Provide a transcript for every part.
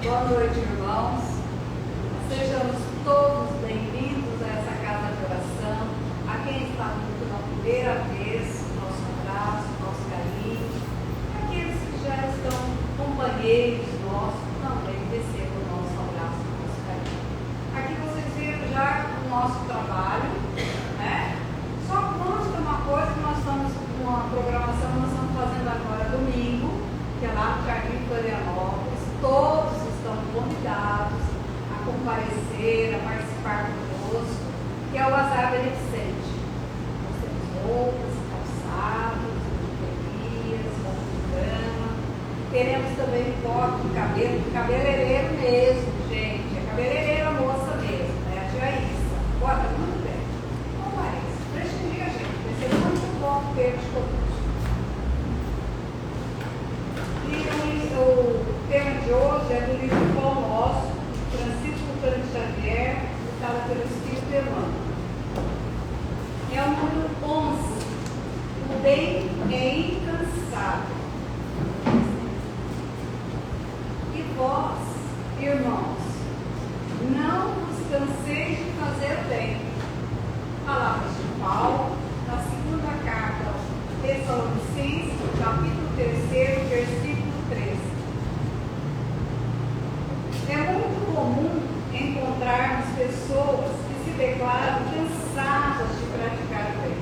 Boa noite, irmãos. Sejamos todos bem-vindos a essa casa de oração. A quem está vindo pela primeira vez, nosso abraço, nosso carinho. Aqueles que já estão companheiros nossos, também recebam o nosso abraço, o nosso carinho. Aqui vocês viram já o nosso trabalho, né? Só consta uma coisa que nós estamos com uma programação que nós estamos fazendo agora domingo, que é lá no Jardim Florianópolis. Todos estão convidados a comparecer, a participar conosco, que é o Azar Beneficente. Nós temos roupas, calçados, bijuterias, roupas de cama. Teremos também corte de cabelo, de cabeleireiro mesmo, gente. É cabeleireira moça mesmo, né? A tia Isa. Bota muito bem. Compareça. Prestigia a gente. Vai ser muito bom ter de todos. O tema de hoje é do livro Pão Nosso, Francisco Cândido Xavier, ditado pelo Espírito Emmanuel. É o número 11. O bem é incansável. E vós, irmãos, não vos canseis de fazer o bem. Palavras de Paulo, na segunda carta aos Tessalonicenses, capítulo 3, versículo 13. É muito comum encontrarmos pessoas que se declaram cansadas de praticar o bem.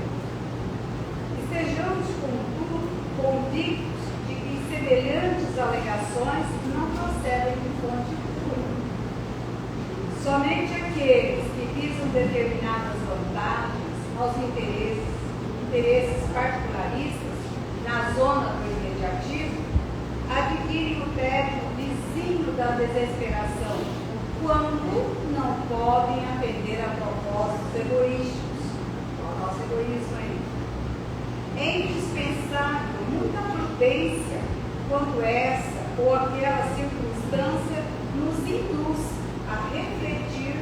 Estejamos, contudo, convictos de que semelhantes alegações não procedem de fonte pura. Somente aqueles que visam determinadas vantagens aos interesses particularistas na zona do imediatismo adquirem o crédito vizinho da desesperação, quando não podem atender a propósitos egoístas. Olha o nosso egoísmo aí. É indispensável muita prudência quando essa ou aquela circunstância nos induz a refletir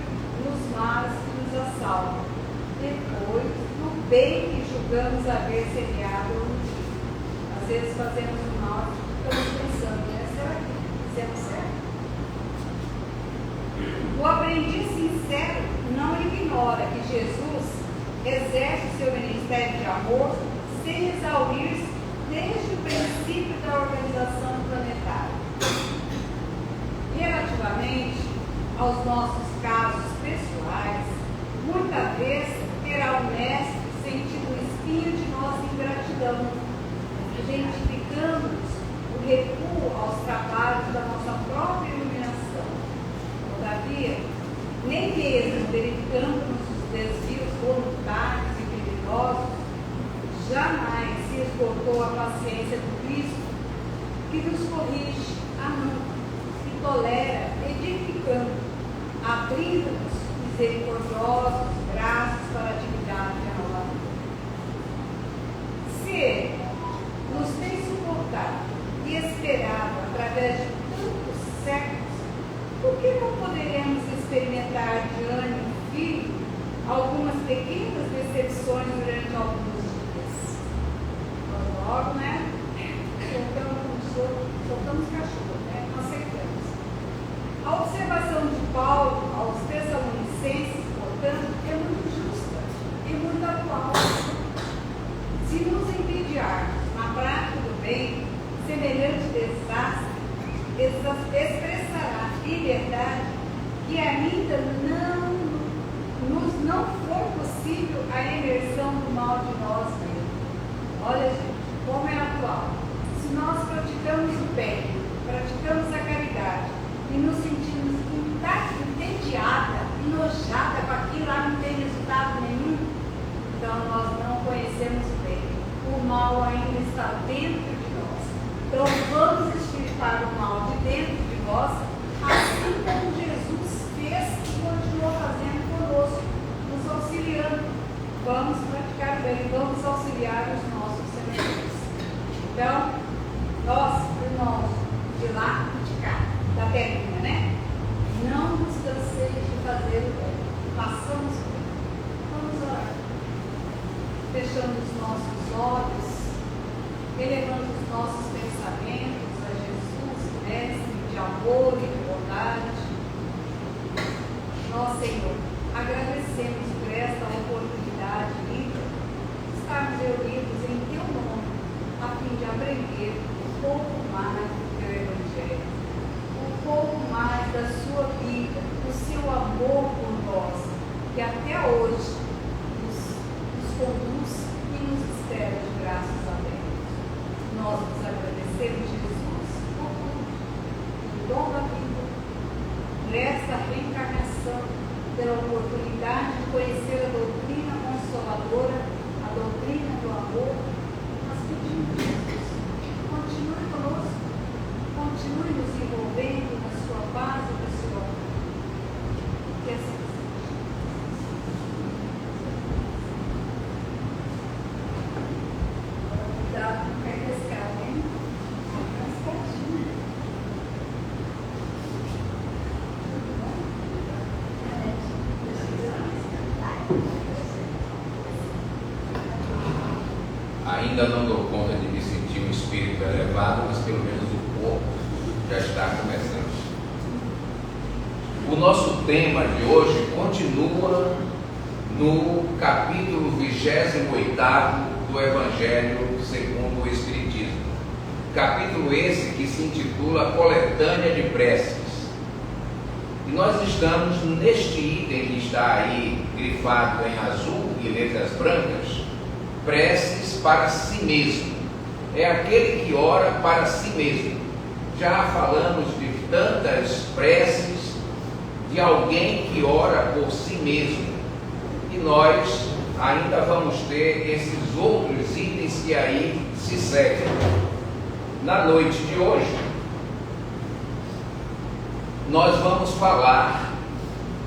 nos males que nos assaltam, depois do bem que julgamos haver semeado no dia. Às vezes fazemos o mal e estamos pensando, né? Será que fizemos certo? O aprendiz sincero não ignora que Jesus exerce seu ministério de amor sem exaurir-se desde o princípio da organização planetária. Relativamente aos nossos casos pessoais, muita vez terá o mestre sentido o espinho de nossa ingratidão, identificando o recuo aos trabalhos da nossa própria iluminação. Todavia, nem mesmo verificando-nos os desvios voluntários e criminosos, jamais se esgotou a paciência do Cristo, que nos corrige, amando e tolera, edificando, abrindo-nos misericordiosos braços para a atividade renovadora. Se Ele nos tem suportado e esperado através de tantos séculos, por que não poderemos experimentar de ânimo firme algumas pequenas decepções durante alguns dias? Nós logo, né? Soltamos cachorro, né? Aceitamos. A observação de Paulo aos Tessalonicenses, portanto, é muito justa e muito atual. Se nos envidiarmos na prática do bem, semelhante desastre expressará liberdade que ainda não for possível a imersão do mal de nós mesmos. Olha, gente, como é atual. Se nós praticamos o bem, praticamos a caridade e nos sentimos entediada, enojada com aquilo lá, não tem resultado nenhum, então nós não conhecemos o bem. O mal ainda está dentro de nós. Então vamos extirpar o mal de dentro de nós, assim como Jesus fez e continuou fazendo conosco, nos auxiliando. Vamos praticar o bem, vamos auxiliar os nossos semelhantes. Então, nós, irmãos, de lá e de cá, da terrinha, né? Não nos canseis de fazer o bem. Façamos o bem. Vamos orar. Fechando os nossos olhos, elevando os nossos pensamentos a Jesus, mestre de amor e de bondade. conhecer um pouco mais do teu Evangelho, um pouco mais da sua vida, do seu amor por nós, que até hoje nos conduz e nos espera de braços abertos. Nós nos agradecemos, Jesus, por tudo, pelo dom da vida, por essa reencarnação, pela oportunidade de conhecer a doutrina consoladora, a doutrina do amor. Nós pedimos, Jesus, continue conosco, continue nos envolvendo na sua paz e no seu amor. Que assim seja. Cuidado com cair da escada, hein? Mais pertinho. Ainda não dou conta de me sentir um espírito elevado, mas pelo menos o corpo já está começando. O nosso tema de hoje continua no capítulo 28º do Evangelho segundo o Espiritismo. Capítulo esse que se intitula Coletânea de Preces. E nós estamos neste item que está aí grifado em azul e letras brancas, preces para si mesmo. É aquele que ora para si mesmo. Já falamos de tantas preces de alguém que ora por si mesmo. E nós ainda vamos ter esses outros itens que aí se seguem. Na noite de hoje, nós vamos falar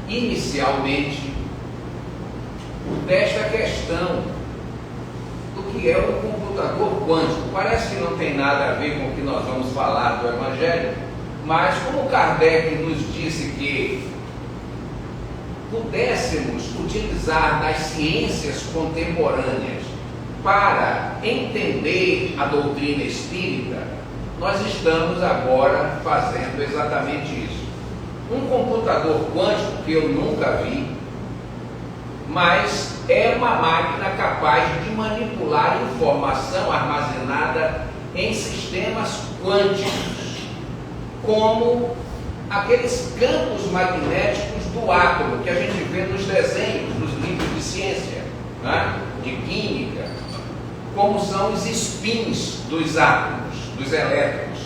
inicialmente desta questão do que é o computador quântico. Parece que não tem nada a ver com o que nós vamos falar do Evangelho, mas como Kardec nos disse que pudéssemos utilizar das ciências contemporâneas para entender a doutrina espírita, nós estamos agora fazendo exatamente isso. Um computador quântico que eu nunca vi, mas é uma máquina capaz de manipular informação armazenada em sistemas quânticos, como aqueles campos magnéticos do átomo que a gente vê nos desenhos, nos livros de ciência, né? De química, como são os spins dos átomos, dos elétrons,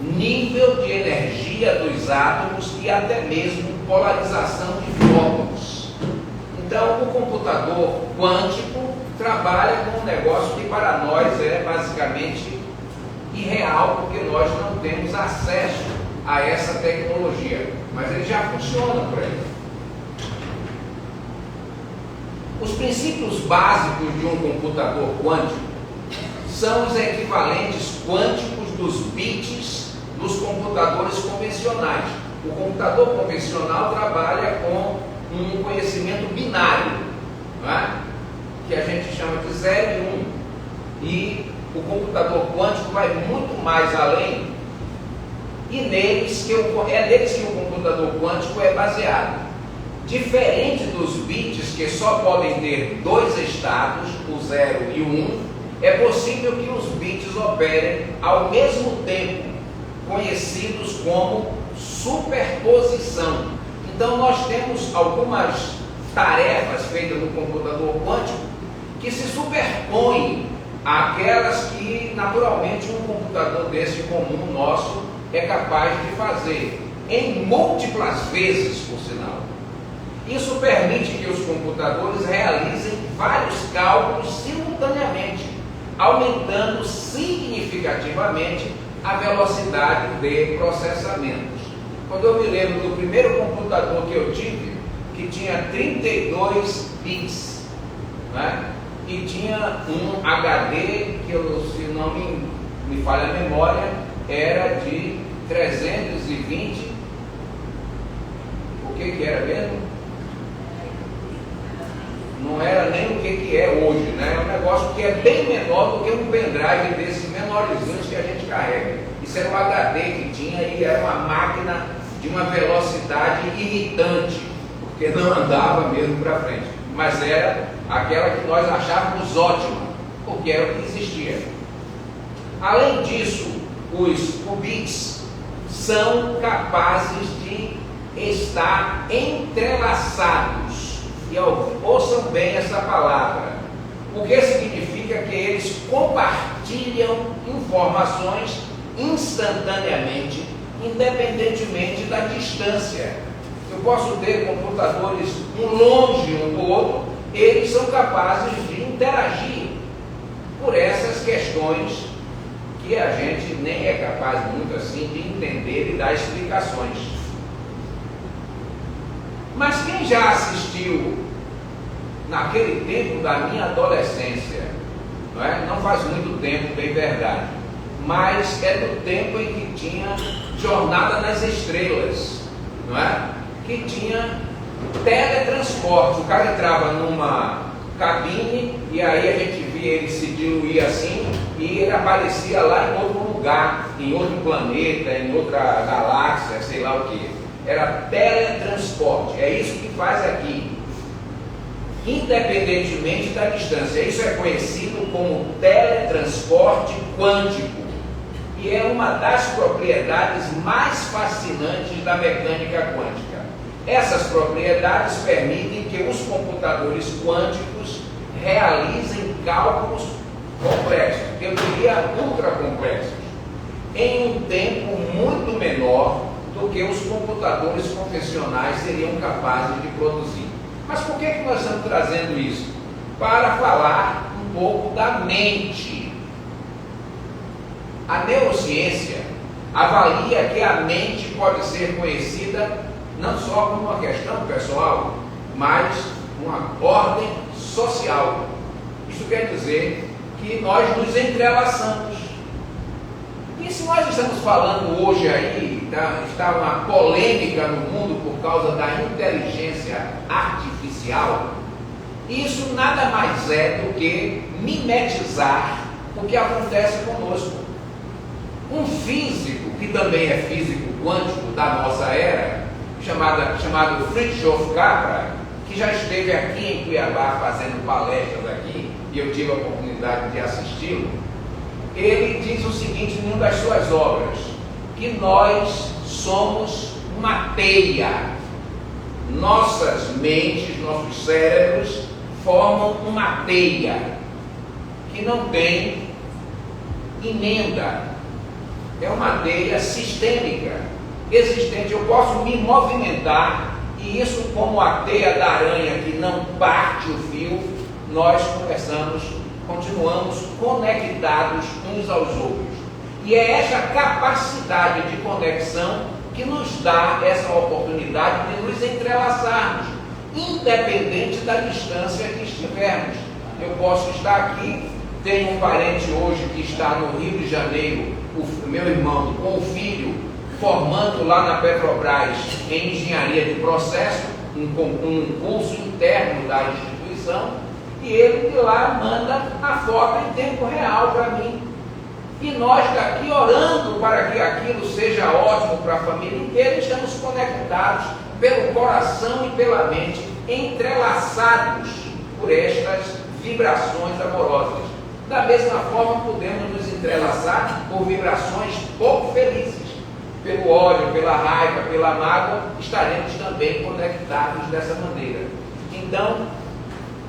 nível de energia dos átomos e até mesmo polarização de fótons. Então, o computador quântico trabalha com um negócio que para nós é basicamente irreal, porque nós não temos acesso a essa tecnologia, mas ele já funciona por aí. Os princípios básicos de um computador quântico são os equivalentes quânticos dos bits dos computadores convencionais. O computador convencional trabalha com um conhecimento binário, não é? Que a gente chama de 0 e 1. E o computador quântico vai muito mais além, e é neles que o computador quântico é baseado. Diferente dos bits, que só podem ter dois estados, o 0 e o 1, é possível que os bits operem ao mesmo tempo, conhecidos como superposição. Então nós temos algumas tarefas feitas no computador quântico que se superpõem àquelas que naturalmente um computador desse comum nosso é capaz de fazer, em múltiplas vezes, por sinal. Isso permite que os computadores realizem vários cálculos simultaneamente, aumentando significativamente a velocidade de processamentos. Quando eu me lembro do primeiro computador que eu tive, que tinha 32 bits, né? E tinha um HD, que se não me falha a memória, era de 320, o que era mesmo? Não era nem o que é hoje, né? É um negócio que é bem menor do que um pendrive desses menorzinhos que a gente carrega. Isso era um HD que tinha e era uma máquina de uma velocidade irritante, porque não andava mesmo para frente, mas era aquela que nós achávamos ótima, porque era o que existia. Além disso, os qubits são capazes de estar entrelaçados. E ouçam bem essa palavra, o que significa que eles compartilham informações instantaneamente, independentemente da distância. Eu posso ter computadores longe um do outro, eles são capazes de interagir por essas questões que a gente nem é capaz muito assim de entender e dar explicações. Mas quem já assistiu naquele tempo da minha adolescência, não é? Não faz muito tempo, bem verdade, mas é do tempo em que tinha Jornada nas Estrelas, não é? Que tinha teletransporte. O cara entrava numa cabine e aí a gente via ele se diluir assim e ele aparecia lá em outro lugar, em outro planeta, em outra galáxia, sei lá o que. Era teletransporte. É isso que faz aqui, independentemente da distância. Isso é conhecido como teletransporte quântico e é uma das propriedades mais fascinantes da mecânica quântica. Essas propriedades permitem que os computadores quânticos realizem cálculos complexos, eu diria ultra complexos, em um tempo muito menor do que os computadores convencionais seriam capazes de produzir. Mas por que nós estamos trazendo isso? Para falar um pouco da mente. A neurociência avalia que a mente pode ser conhecida não só como uma questão pessoal, mas uma ordem social. Isso quer dizer que nós nos entrelaçamos. E se nós estamos falando hoje aí, está uma polêmica no mundo por causa da inteligência artificial, isso nada mais é do que mimetizar o que acontece conosco. Um físico, que também é físico quântico da nossa era, chamado Fritjof Capra, que já esteve aqui em Cuiabá fazendo palestras aqui, e eu tive a oportunidade de assisti-lo, ele diz o seguinte em uma das suas obras, que nós somos uma teia. Nossas mentes, nossos cérebros formam uma teia que não tem emenda. É uma teia sistêmica, existente. Eu posso me movimentar e isso, como a teia da aranha que não parte o fio, nós continuamos conectados uns aos outros. E é essa capacidade de conexão que nos dá essa oportunidade de nos entrelaçarmos, independente da distância que estivermos. Eu posso estar aqui, tenho um parente hoje que está no Rio de Janeiro, o meu irmão, com o filho, formando lá na Petrobras em engenharia de processo, um curso interno da instituição, e ele de lá manda a foto em tempo real para mim. E nós daqui orando para que aquilo seja ótimo para a família inteira, estamos conectados pelo coração e pela mente, entrelaçados por estas vibrações amorosas. Da mesma forma, podemos nos entrelaçar por vibrações pouco felizes. Pelo ódio, pela raiva, pela mágoa, estaremos também conectados dessa maneira. Então,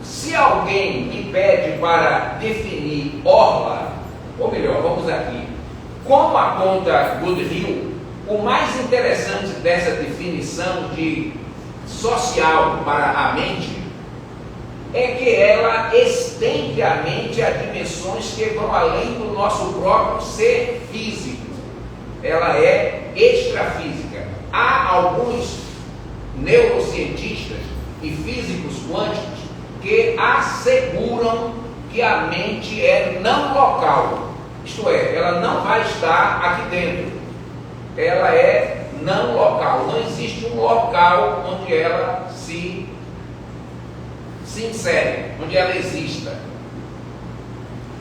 se alguém me pede para definir orla, ou melhor, vamos aqui, como aponta Goodhill, o mais interessante dessa definição de social para a mente é que ela estende a mente a dimensões que vão além do nosso próprio ser físico. Ela é extrafísica. Há alguns neurocientistas e físicos quânticos que asseguram que a mente é não local, isto é, ela não vai estar aqui dentro, ela é não local, não existe um local onde ela se insere, onde ela exista.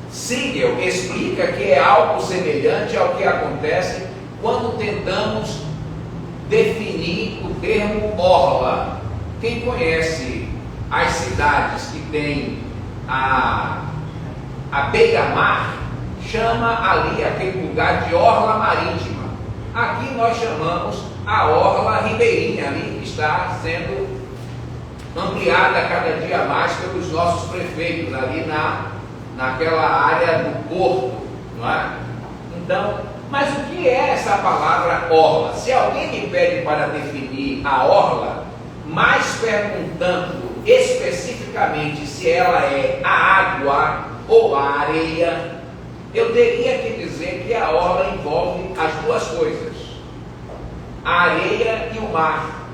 Siegel explica que é algo semelhante ao que acontece quando tentamos definir o termo orla. Quem conhece as cidades que têm a beira-mar chama ali aquele lugar de orla marítima. Aqui nós chamamos a orla ribeirinha ali, que está sendo ampliada cada dia mais pelos nossos prefeitos ali naquela área do porto, não é? Então, mas o que é essa palavra orla? Se alguém me pede para definir a orla, mais perguntando especificamente se ela é a água ou a areia, eu teria que dizer que a orla envolve as duas coisas, a areia e o mar.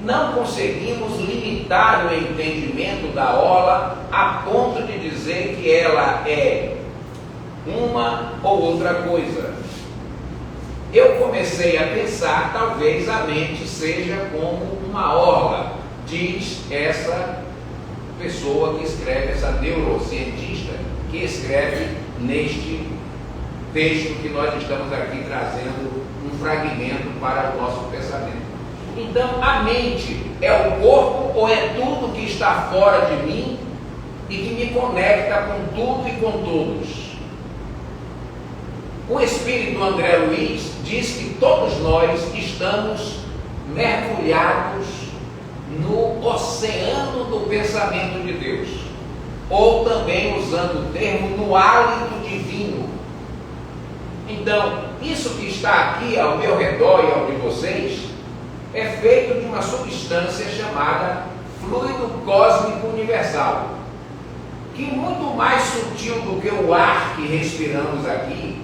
Não conseguimos limitar o entendimento da orla a ponto de dizer que ela é uma ou outra coisa. Eu comecei a pensar, talvez a mente seja como uma orla, diz essa pessoa que escreve, essa neurocientista que escreve neste texto que nós estamos aqui trazendo um fragmento para o nosso pensamento. Então, a mente é o corpo ou é tudo que está fora de mim e que me conecta com tudo e com todos? O espírito André Luiz diz que todos nós estamos mergulhados no oceano do pensamento de Deus, ou também usando o termo no hálito divino. Então, isso que está aqui ao meu redor e ao de vocês é feito de uma substância chamada fluido cósmico universal, que muito mais sutil do que o ar que respiramos aqui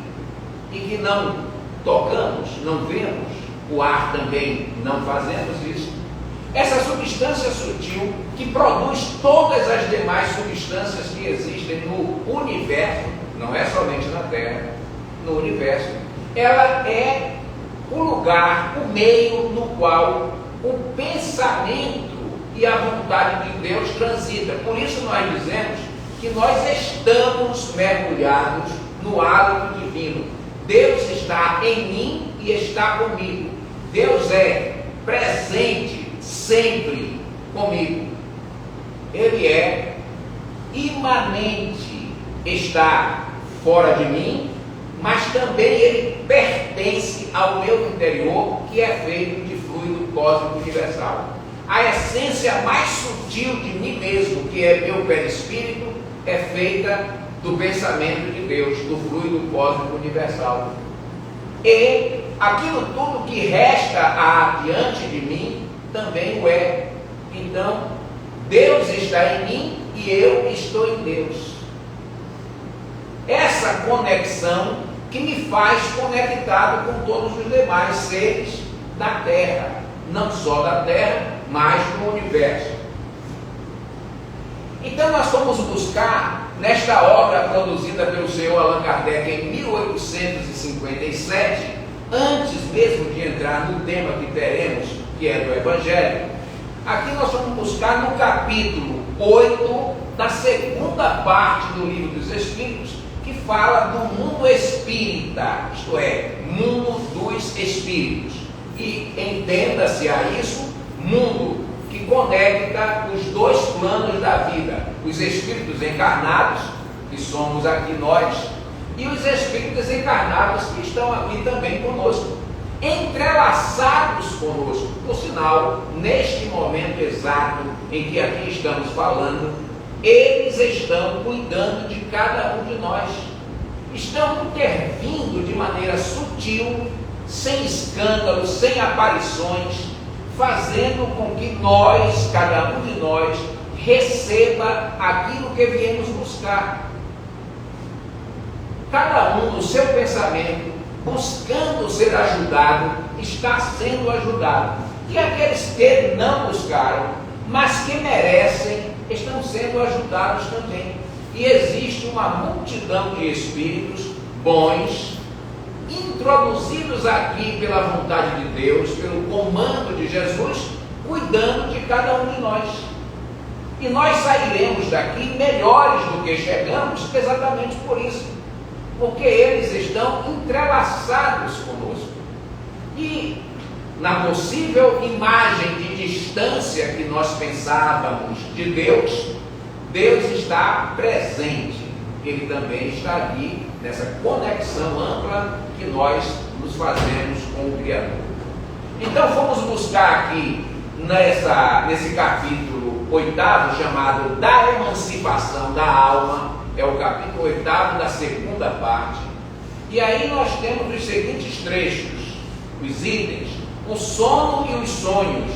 e que não tocamos, não vemos, o ar também não fazemos isso. Essa substância sutil que produz todas as demais substâncias que existem no universo, não é somente na Terra, no universo, ela é o lugar, o meio no qual o pensamento e a vontade de Deus transita. Por isso nós dizemos que nós estamos mergulhados no hálito divino. Deus está em mim e está comigo. Deus é presente sempre comigo. Ele é imanente, está fora de mim, mas também ele pertence ao meu interior, que é feito de fluido cósmico universal. A essência mais sutil de mim mesmo, que é meu perispírito, é feita do pensamento de Deus, do fluido cósmico universal. E aquilo tudo que resta adiante de mim também o é. Então, Deus está em mim e eu estou em Deus. Essa conexão que me faz conectado com todos os demais seres da Terra, não só da Terra, mas do universo. Então nós fomos buscar, nesta obra produzida pelo senhor Allan Kardec em 1857, antes mesmo de entrar no tema que teremos, que é do Evangelho, aqui nós vamos buscar no capítulo 8 da segunda parte do Livro dos Espíritos, que fala do mundo espírita, isto é, mundo dos espíritos. E entenda-se a isso, mundo que conecta os dois planos da vida, os espíritos encarnados, que somos aqui nós, e os espíritos encarnados que estão aqui também conosco, entrelaçados conosco. Por sinal, neste momento exato em que aqui estamos falando, eles estão cuidando de cada um de nós, estão intervindo de maneira sutil, sem escândalos, sem aparições, fazendo com que nós, cada um de nós, receba aquilo que viemos buscar. Cada um no seu pensamento, buscando ser ajudado, está sendo ajudado. E aqueles que não buscaram, mas que merecem, estão sendo ajudados também. E existe uma multidão de espíritos bons, introduzidos aqui pela vontade de Deus, pelo comando de Jesus, cuidando de cada um de nós. E nós sairemos daqui melhores do que chegamos, exatamente por isso, porque eles estão entrelaçados conosco. E na possível imagem de distância que nós pensávamos de Deus, Deus está presente, Ele também está aqui nessa conexão ampla que nós nos fazemos com o Criador. Então fomos buscar aqui nesse capítulo 8º, chamado da emancipação da alma, é o capítulo 8º da segunda parte, e aí nós temos os seguintes trechos, os itens: o sono e os sonhos,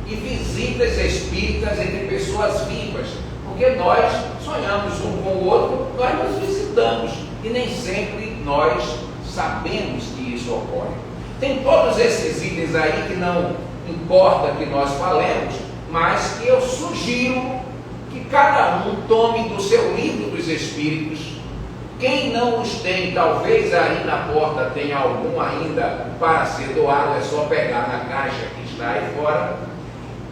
e visitas espíritas entre pessoas vivas, porque nós sonhamos um com o outro, nós nos visitamos, e nem sempre nós sabemos que isso ocorre. Tem todos esses itens aí que não importa que nós falemos, mas que eu sugiro que cada um tome do seu livro dos Espíritos. Quem não os tem, talvez aí na porta tenha algum ainda para ser doado, é só pegar na caixa que está aí fora,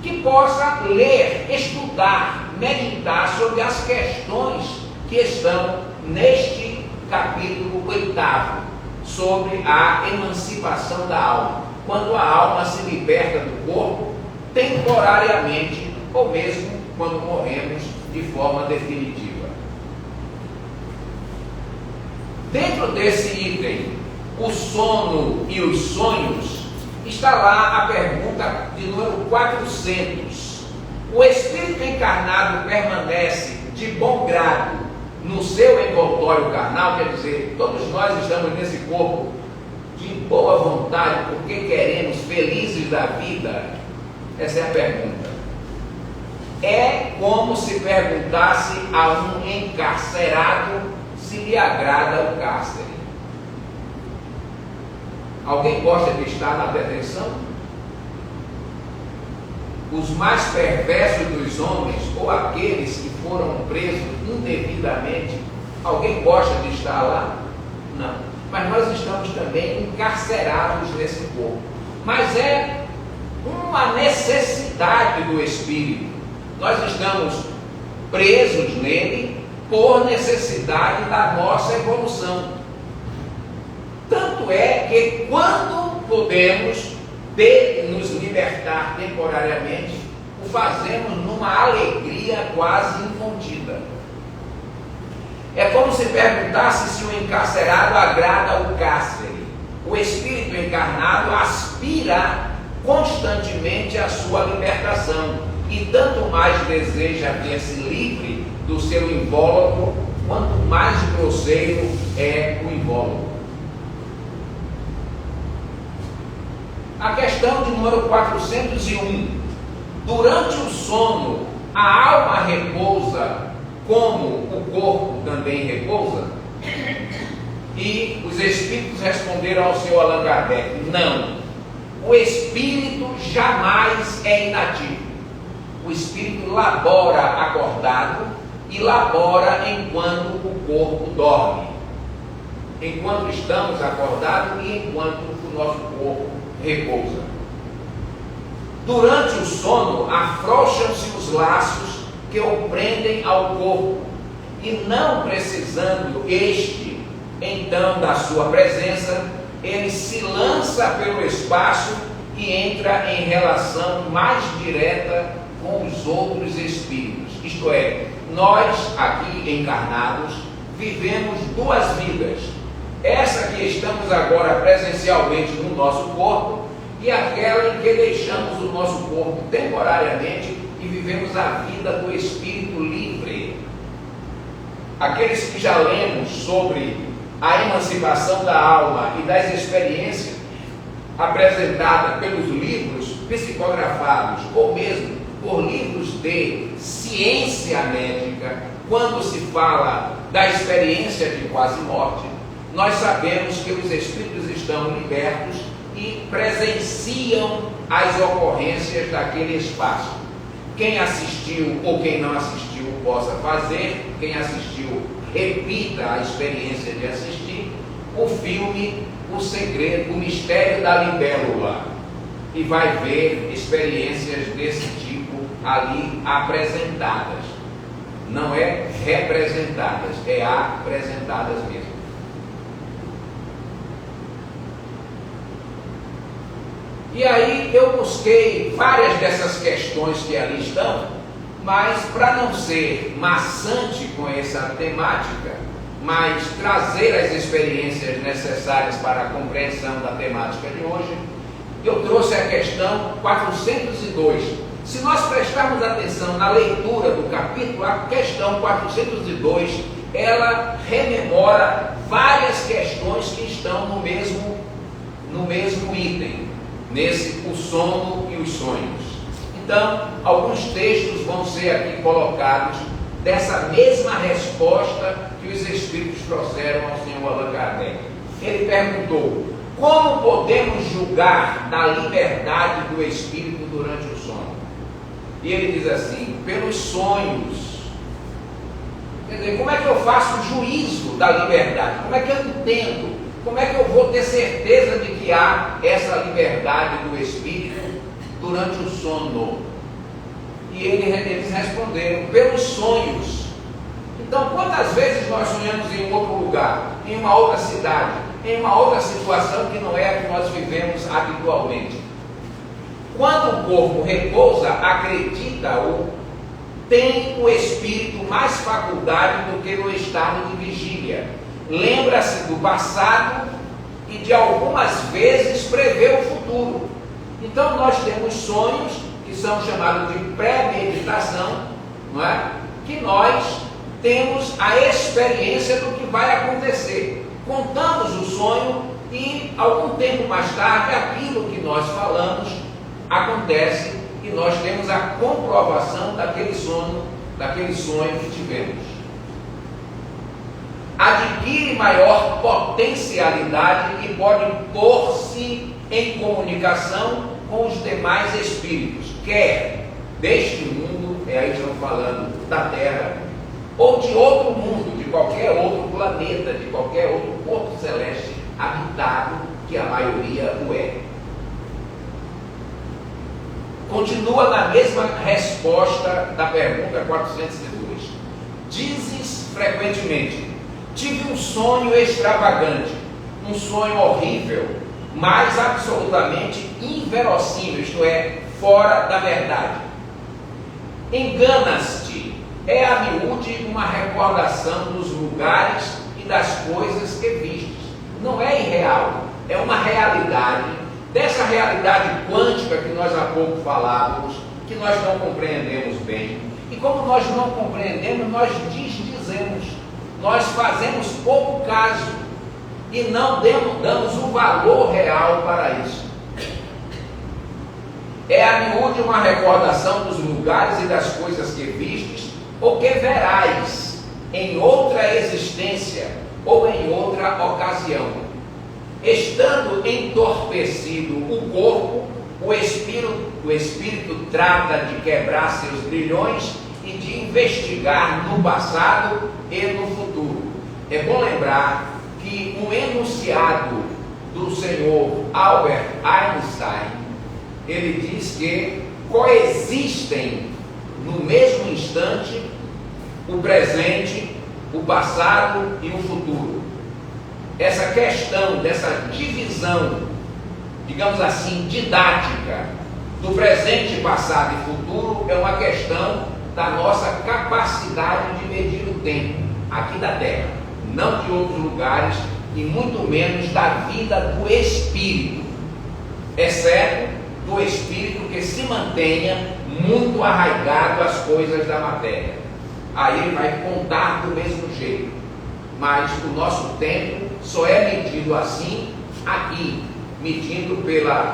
que possa ler, estudar, meditar sobre as questões que estão neste capítulo 8º, sobre a emancipação da alma, quando a alma se liberta do corpo temporariamente, ou mesmo quando morremos de forma definitiva. Dentro desse item, o sono e os sonhos, está lá a pergunta de número 400. O espírito encarnado permanece de bom grado no seu envoltório carnal, quer dizer, todos nós estamos nesse corpo de boa vontade, porque queremos, felizes da vida? Essa é a pergunta. É como se perguntasse a um encarcerado se lhe agrada o cárcere. Alguém gosta de estar na detenção? Os mais perversos dos homens, ou aqueles que foram presos indevidamente, alguém gosta de estar lá? Não. Mas nós estamos também encarcerados nesse corpo. Mas é uma necessidade do Espírito. Nós estamos presos nele por necessidade da nossa evolução. Tanto é que quando podemos nos libertar temporariamente, o fazemos numa alegria quase incontida. É como se perguntasse se o encarcerado agrada o cárcere. O espírito encarnado aspira constantemente à sua libertação, e tanto mais deseja ver-se livre do seu invólucro, quanto mais grosseiro é o invólucro. A questão de número 401. Durante o sono, a alma repousa como o corpo também repousa? E os espíritos responderam ao seu Allan Kardec: não. O espírito jamais é inativo. O espírito labora acordado e labora enquanto o corpo dorme. Enquanto estamos acordados e enquanto o nosso corpo repousa. Durante o sono, afrouxam-se os laços que o prendem ao corpo, e não precisando este, então, da sua presença, ele se lança pelo espaço e entra em relação mais direta com os outros espíritos. Isto é, nós aqui encarnados vivemos duas vidas. Essa que estamos agora presencialmente no nosso corpo, e aquela em que deixamos o nosso corpo temporariamente e vivemos a vida do espírito livre. Aqueles que já lemos sobre a emancipação da alma e das experiências apresentadas pelos livros psicografados, ou mesmo por livros de ciência médica, quando se fala da experiência de quase morte, nós sabemos que os espíritos estão libertos e presenciam as ocorrências daquele espaço. Quem assistiu ou quem não assistiu possa fazer, quem assistiu repita a experiência de assistir o filme O Segredo, O Mistério da Libélula, e vai ver experiências desse tipo ali apresentadas. Não é representadas, é apresentadas mesmo. E aí eu busquei várias dessas questões que ali estão, mas para não ser maçante com essa temática, mas trazer as experiências necessárias para a compreensão da temática de hoje, eu trouxe a questão 402. Se nós prestarmos atenção na leitura do capítulo, a questão 402, ela rememora várias questões que estão no mesmo item, o sono e os sonhos. Então, alguns textos vão ser aqui colocados dessa mesma resposta que os Espíritos trouxeram ao Senhor Allan Kardec. Ele perguntou: como podemos julgar da liberdade do Espírito durante o sono? E ele diz assim: pelos sonhos. Quer dizer, como é que eu faço o juízo da liberdade? Como é que eu entendo? Como é que eu vou ter certeza de que há essa liberdade do Espírito durante o sono? E eles responderam: pelos sonhos. Então, quantas vezes nós sonhamos em outro lugar, em uma outra cidade, em uma outra situação que não é a que nós vivemos habitualmente? Quando o corpo repousa, acredita ou tem o espírito mais faculdade do que no estado de vigília. Lembra-se do passado e de algumas vezes prevê o futuro. Então nós temos sonhos que são chamados de pré-meditação, não é? Que nós temos a experiência do que vai acontecer. Contamos o sonho e algum tempo mais tarde aquilo que nós falamos acontece e nós temos a comprovação daquele sonho que tivemos. Adquire maior potencialidade e pode pôr-se em comunicação com os demais espíritos, quer deste mundo, aí estamos falando da Terra, ou de outro mundo, de qualquer outro planeta, de qualquer outro corpo celeste habitado, que a maioria o é. Continua na mesma resposta da pergunta 402. Dizes frequentemente: tive um sonho extravagante, um sonho horrível, mas absolutamente inverossímil, isto é, fora da verdade. Enganas-te, é a miúde uma recordação dos lugares e das coisas que vistes. Não é irreal, é uma realidade, dessa realidade quântica que nós há pouco falávamos, que nós não compreendemos bem. E como nós não compreendemos, nós desdizemos, nós fazemos pouco caso e não damos um valor real para isso. É a miúde uma recordação dos lugares e das coisas que vistes, ou que verás em outra existência ou em outra ocasião. Estando entorpecido o corpo, o espírito trata de quebrar seus grilhões e de investigar no passado e no futuro. É bom lembrar que um enunciado do senhor Albert Einstein, ele diz que coexistem no mesmo instante o presente, o passado e o futuro. Essa questão dessa divisão, digamos assim, didática do presente, passado e futuro é uma questão da nossa capacidade de medir o tempo aqui da Terra, não de outros lugares e muito menos da vida do espírito, exceto do espírito que se mantenha muito arraigado às coisas da matéria. Aí ele vai contar do mesmo jeito, mas o nosso tempo só é medido assim aqui, medindo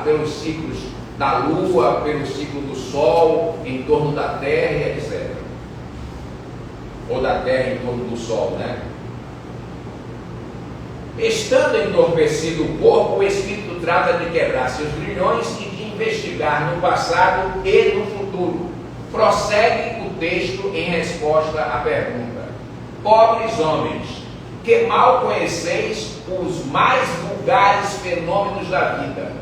pelos ciclos da Lua, pelo ciclo do Sol em torno da Terra e etc. Ou da Terra em torno do Sol, né? Estando entorpecido o corpo, o espírito trata de quebrar seus grilhões e de investigar no passado e no futuro. Prossegue o texto em resposta à pergunta: pobres homens, que mal conheceis os mais vulgares fenômenos da vida,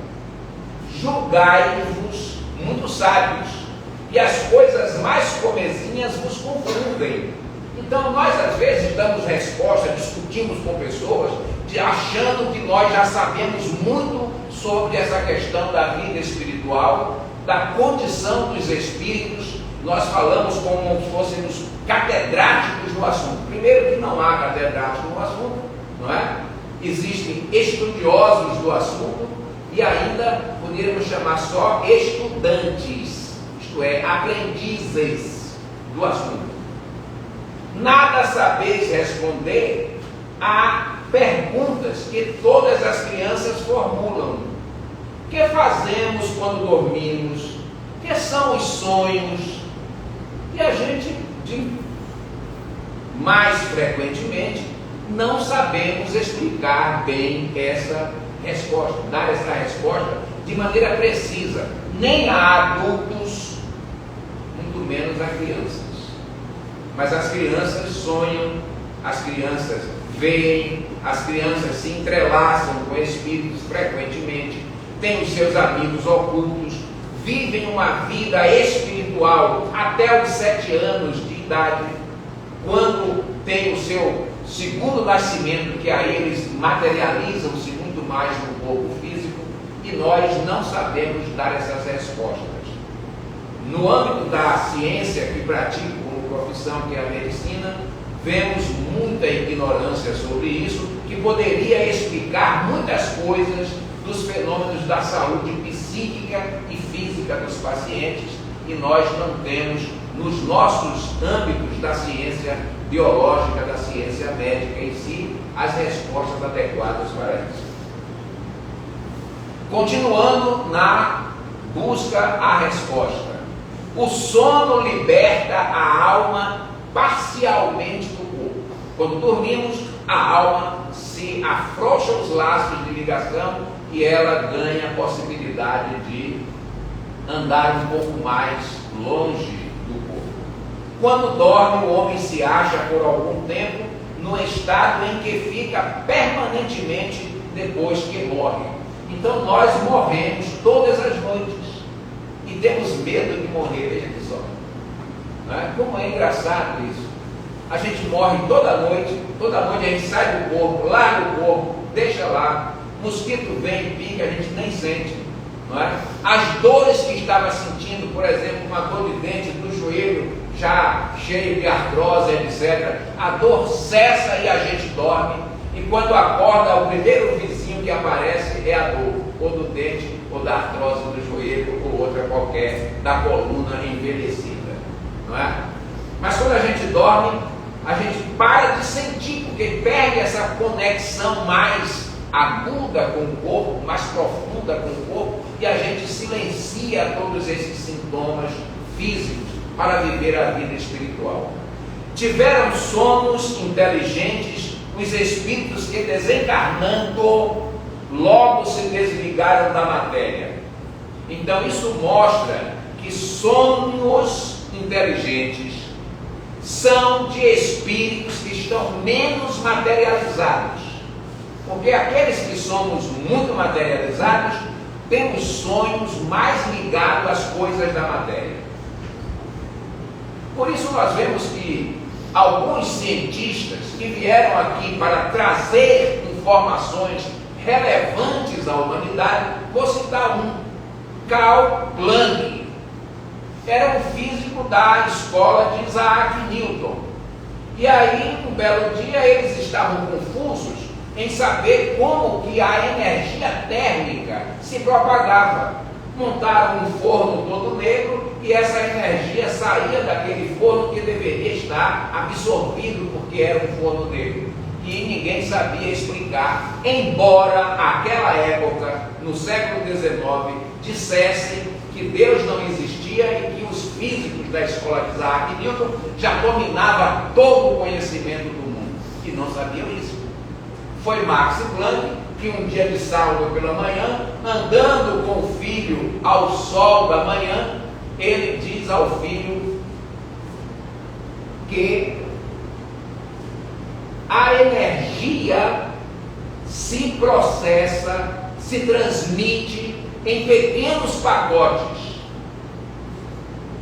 julgai-vos muito sábios, e as coisas mais comezinhas vos confundem. Então nós às vezes damos resposta, discutimos com pessoas, achando que nós já sabemos muito sobre essa questão da vida espiritual, da condição dos espíritos. Nós falamos como se fôssemos catedráticos no assunto. Primeiro que não há catedráticos no assunto, não é? Existem estudiosos do assunto e ainda poderíamos chamar só estudantes, isto é, aprendizes do assunto. Nada sabeis responder a perguntas que todas as crianças formulam. O que fazemos quando dormimos? O que são os sonhos? E a gente, mais frequentemente, não sabemos explicar bem essa resposta, dar essa resposta de maneira precisa, nem a adultos, muito menos a crianças. Mas as crianças sonham, as crianças veem, as crianças se entrelaçam com espíritos frequentemente, têm os seus amigos ocultos, vivem uma vida espiritual até os 7 anos de idade, quando tem o seu segundo nascimento, que aí eles materializam-se muito mais no corpo físico, e nós não sabemos dar essas respostas. No âmbito da ciência que pratico como profissão, que é a medicina, vemos muita ignorância sobre isso, que poderia explicar muitas coisas dos fenômenos da saúde psíquica e física dos pacientes, e nós não temos nos nossos âmbitos da ciência biológica, da ciência médica em si, as respostas adequadas para isso. Continuando na busca à resposta. O sono liberta a alma parcialmente do corpo. Quando dormimos, a alma se afrouxa os laços de ligação e ela ganha a possibilidade de andar um pouco mais longe do corpo. Quando dorme, o homem se acha por algum tempo no estado em que fica permanentemente depois que morre. Então nós morremos todas as noites e temos medo de morrer, veja que só. Não é? Como é engraçado isso. A gente morre toda noite a gente sai do corpo, larga o corpo, deixa lá, mosquito vem e pica, a gente nem sente. Não é? As dores que estava sentindo, por exemplo, uma dor de dente do joelho já cheio de artrose, etc. A dor cessa e a gente dorme, e quando acorda, o primeiro vizinho que aparece é a dor, ou do dente, ou da artrose do joelho, ou outra qualquer, da coluna envelhecida. Não é? Mas quando a gente dorme, a gente para de sentir, porque perde essa conexão mais aguda com o corpo, mais profunda com o corpo, e a gente silencia todos esses sintomas físicos para viver a vida espiritual. Tiveram sonos inteligentes os espíritos que, desencarnando, logo se desligaram da matéria. Então isso mostra que sonhos inteligentes são de espíritos que estão menos materializados, porque aqueles que somos muito materializados temos sonhos mais ligados às coisas da matéria. Por isso nós vemos que alguns cientistas que vieram aqui para trazer informações relevantes à humanidade, vou citar um, Carl Planck. Era um físico da escola de Isaac Newton. E aí, um belo dia, eles estavam confusos em saber como que a energia térmica se propagava. Montaram um forno todo negro e essa energia saía daquele forno que deveria estar absorvido porque era um forno negro. E ninguém sabia explicar, embora naquela época, no século XIX, dissessem que Deus não existia e que os físicos da escola de Isaac Newton já dominavam todo o conhecimento do mundo. E não sabiam isso. Foi Max Planck que um dia de sábado pela manhã, andando com o filho ao sol da manhã, ele diz ao filho que a energia se processa, se transmite em pequenos pacotes,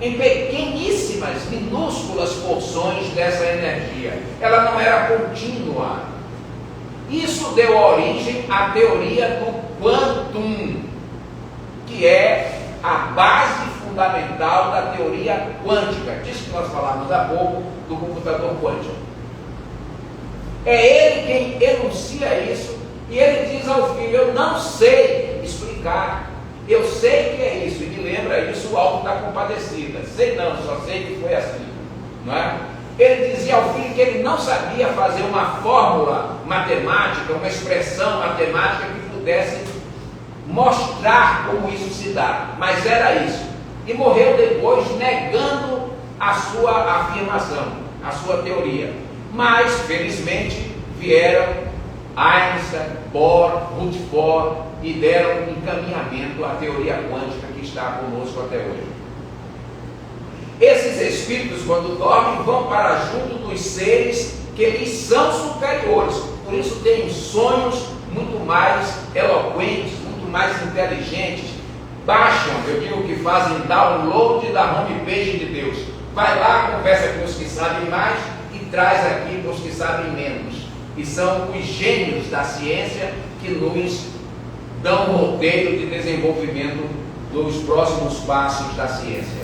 em pequeníssimas, minúsculas porções dessa energia. Ela não era contínua. Isso deu origem à teoria do quantum, que é a base fundamental da teoria quântica. Disso que nós falamos há pouco do computador quântico. É ele quem enuncia isso e ele diz ao filho: eu não sei explicar, eu sei que é isso. E me lembra isso o Alto da Compadecida. Sei não, só sei que foi assim, não é? Ele dizia ao filho que ele não sabia fazer uma fórmula matemática, uma expressão matemática que pudesse mostrar como isso se dá, mas era isso. E morreu depois negando a sua afirmação, a sua teoria. Mas, felizmente, vieram Einstein, Bohr, Rutherford e deram encaminhamento à teoria quântica que está conosco até hoje. Esses espíritos, quando dormem, vão para junto dos seres que lhes são superiores. Por isso têm sonhos muito mais eloquentes, muito mais inteligentes. Baixam, eu digo que fazem download da homepage de Deus. Vai lá, conversa com os que sabem mais e traz aqui para os que sabem menos. E são os gênios da ciência que nos dão um roteiro de desenvolvimento dos próximos passos da ciência.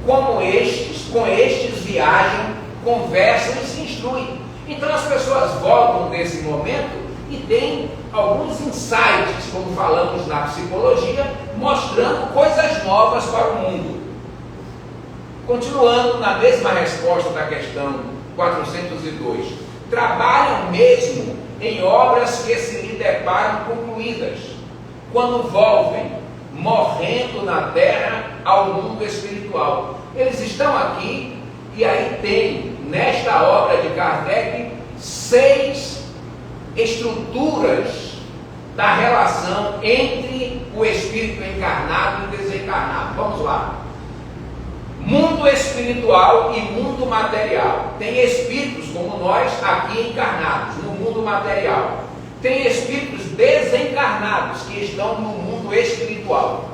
Com estes viajam, conversam e se instruem. Então as pessoas voltam desse momento e têm alguns insights, como falamos na psicologia, mostrando coisas novas para o mundo. Continuando na mesma resposta da questão 402, trabalham mesmo em obras que se lhe deparam concluídas, quando volvem, morrendo na terra, ao mundo espiritual. Eles estão aqui, e aí tem, nesta obra de Kardec, 6 estruturas da relação entre o espírito encarnado e desencarnado. Vamos lá. Mundo espiritual e mundo material. Tem espíritos como nós aqui encarnados no mundo material. Tem espíritos desencarnados que estão no mundo espiritual.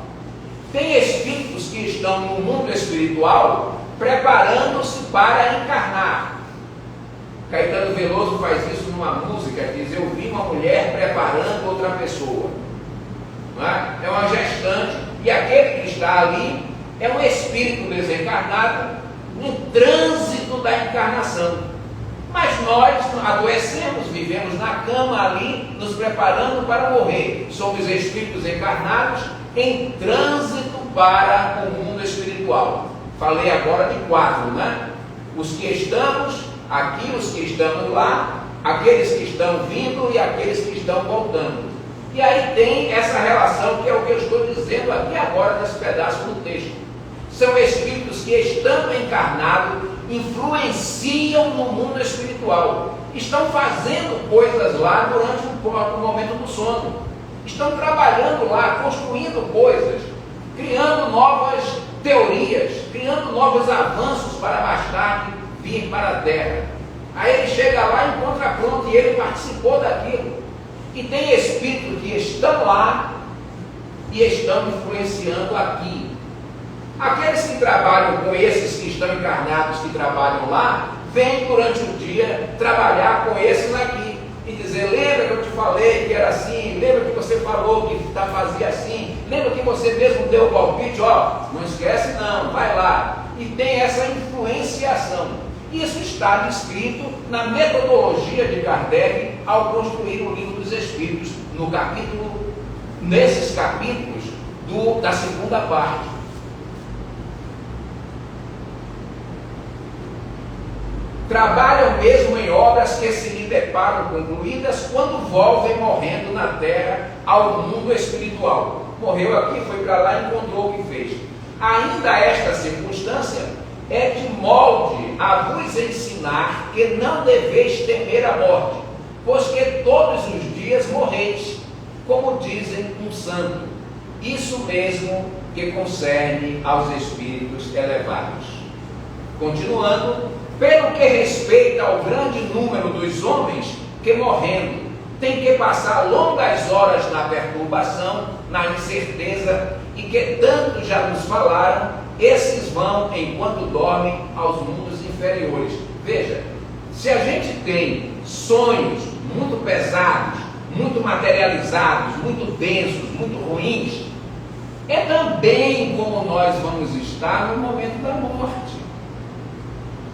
Tem espíritos que estão no mundo espiritual preparando-se para encarnar. Caetano Veloso faz isso numa música, diz: eu vi uma mulher preparando outra pessoa. Não é? É uma gestante, e aquele que está ali é um espírito desencarnado no trânsito da encarnação. Mas nós adoecemos, vivemos na cama ali, nos preparando para morrer. Somos espíritos encarnados em trânsito para o mundo espiritual. Falei agora de 4, né? Os que estamos aqui, os que estamos lá, aqueles que estão vindo e aqueles que estão voltando. E aí tem essa relação que é o que eu estou dizendo aqui agora nesse pedaço do texto. São espíritos que, estando encarnados, influenciam no mundo espiritual. Estão fazendo coisas lá durante o momento do sono. Estão trabalhando lá, construindo coisas, criando novas teorias, criando novos avanços para mais tarde vir para a Terra. Aí ele chega lá e encontra pronto, e ele participou daquilo. E tem espíritos que estão lá e estão influenciando aqui. Aqueles que trabalham com esses que estão encarnados, que trabalham lá, vêm durante o dia trabalhar com esses aqui e dizer: lembra que eu te falei que era assim, lembra que você falou que fazia assim, lembra que você mesmo deu o palpite, ó, não esquece não, vai lá. E tem essa influenciação. Isso está descrito na metodologia de Kardec ao construir o Livro dos Espíritos, nesses capítulos da segunda parte. Trabalham mesmo em obras que se lhe deparam concluídas quando volvem morrendo na terra ao mundo espiritual. Morreu aqui, foi para lá e encontrou o que fez. Ainda esta circunstância é de molde a vos ensinar que não deveis temer a morte, pois que todos os dias morreis, como dizem um santo. Isso mesmo que concerne aos espíritos elevados. Continuando, pelo que respeita ao grande número dos homens que, morrendo, tem que passar longas horas na perturbação, na incerteza, e que tanto já nos falaram, esses vão, enquanto dormem, aos mundos inferiores. Veja, se a gente tem sonhos muito pesados, muito materializados, muito densos, muito ruins, é também como nós vamos estar no momento da morte.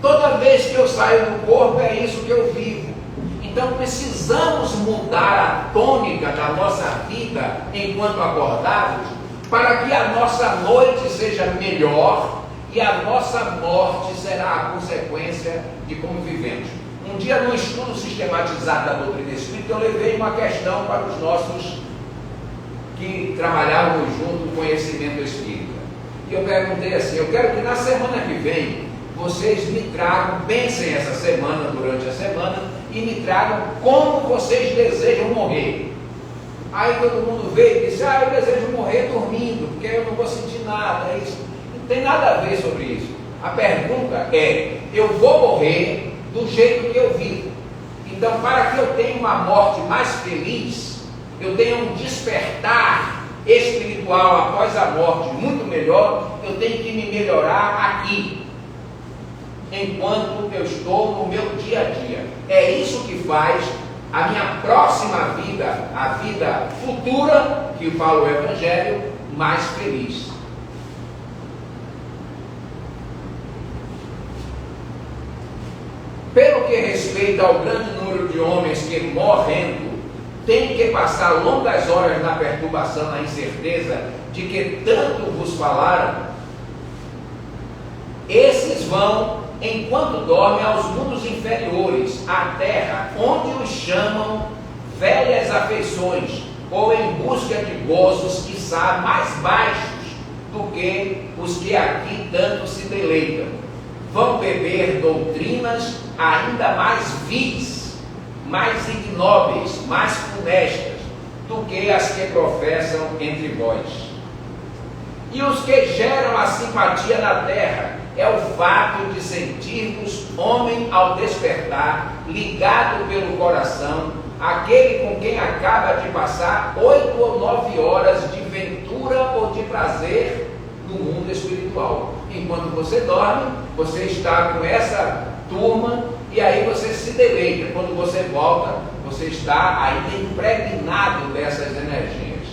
Toda vez que eu saio do corpo, é isso que eu vivo. Então precisamos mudar a tônica da nossa vida enquanto acordados, para que a nossa noite seja melhor e a nossa morte será a consequência de como vivemos. Um dia, no estudo sistematizado da doutrina espírita, eu levei uma questão para os nossos que trabalhavam junto com o conhecimento espírita. E eu perguntei assim: eu quero que na semana que vem vocês me tragam, pensem essa semana, durante a semana, e me tragam como vocês desejam morrer. Aí todo mundo veio e disse: eu desejo morrer dormindo, porque eu não vou sentir nada. Isso não tem nada a ver sobre isso. A pergunta é: eu vou morrer do jeito que eu vivo. Então, para que eu tenha uma morte mais feliz, eu tenha um despertar espiritual após a morte muito melhor, eu tenho que me melhorar aqui, enquanto eu estou no meu dia a dia. É isso que faz a minha próxima vida, a vida futura, que fala o Evangelho, mais feliz. Pelo que respeita ao grande número de homens que, morrendo, têm que passar longas horas na perturbação, na incerteza de que tanto vos falaram, esses vão, enquanto dormem, aos mundos inferiores, à terra, onde os chamam velhas afeições, ou em busca de gozos, quiçá, mais baixos do que os que aqui tanto se deleitam. Vão beber doutrinas ainda mais vis, mais ignóbeis, mais funestas do que as que professam entre vós. E os que geram a simpatia na terra é o fato de sentirmos homem ao despertar, ligado pelo coração, aquele com quem acaba de passar 8 ou 9 horas de ventura ou de prazer no mundo espiritual. Enquanto você dorme, você está com essa turma e aí você se deleita. Quando você volta, você está ainda impregnado dessas energias.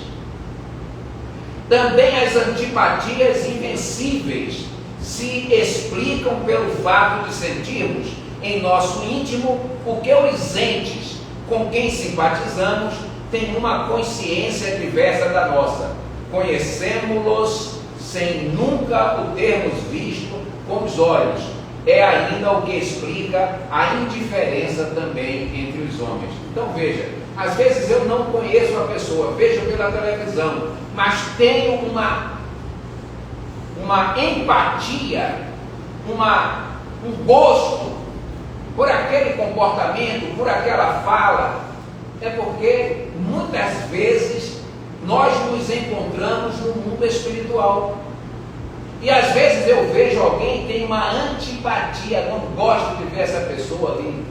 Também as antipatias invencíveis se explicam pelo fato de sentirmos em nosso íntimo o que os entes com quem simpatizamos têm uma consciência diversa da nossa. Conhecemos-los sem nunca o termos visto com os olhos. É ainda o que explica a indiferença também entre os homens. Então veja, às vezes eu não conheço a pessoa, vejo pela televisão, mas tenho uma empatia, um gosto por aquele comportamento, por aquela fala. É porque muitas vezes nós nos encontramos no mundo espiritual. E às vezes eu vejo alguém que tem uma antipatia, não gosto de ver essa pessoa ali.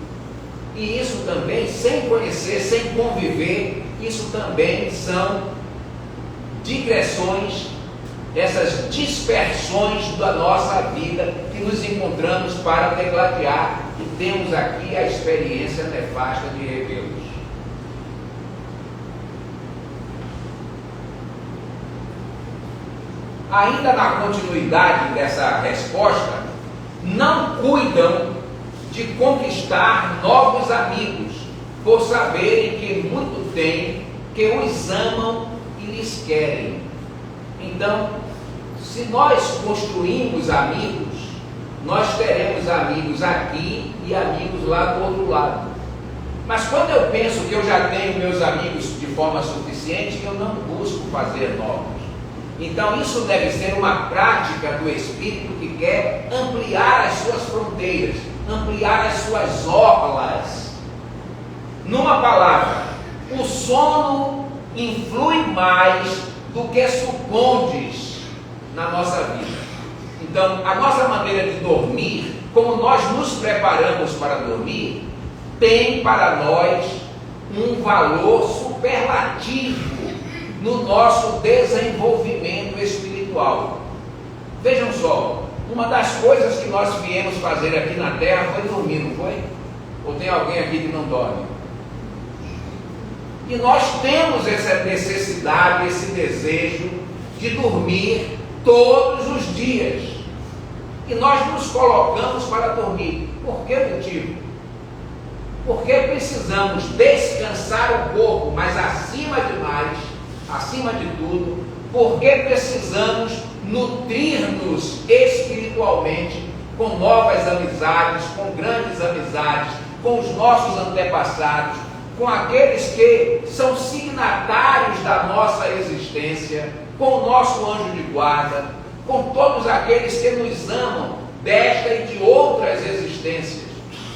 E isso também, sem conhecer, sem conviver, isso também são digressões, essas dispersões da nossa vida que nos encontramos para degladiar, e temos aqui a experiência nefasta de revê-los. Ainda na continuidade dessa resposta, não cuidam de conquistar novos amigos, por saberem que muito têm, que os amam e lhes querem. Então, se nós construímos amigos, nós teremos amigos aqui e amigos lá do outro lado. Mas quando eu penso que eu já tenho meus amigos de forma suficiente, eu não busco fazer novos. Então isso deve ser uma prática do espírito que quer ampliar as suas fronteiras, ampliar as suas orlas. Numa palavra, o sono influi mais do que supondes na nossa vida. Então, a nossa maneira de dormir, como nós nos preparamos para dormir, tem para nós um valor superlativo no nosso desenvolvimento espiritual. Vejam só, uma das coisas que nós viemos fazer aqui na Terra foi dormir, não foi? Ou tem alguém aqui que não dorme? E nós temos essa necessidade, esse desejo de de dormir todos os dias. E nós nos colocamos para dormir. Por que motivo? Porque precisamos descansar o corpo, mas acima de tudo, porque precisamos nutrir-nos espiritualmente com novas amizades, com grandes amizades, com os nossos antepassados, com aqueles que são signatários da nossa existência, com o nosso anjo de guarda, com todos aqueles que nos amam desta e de outras existências.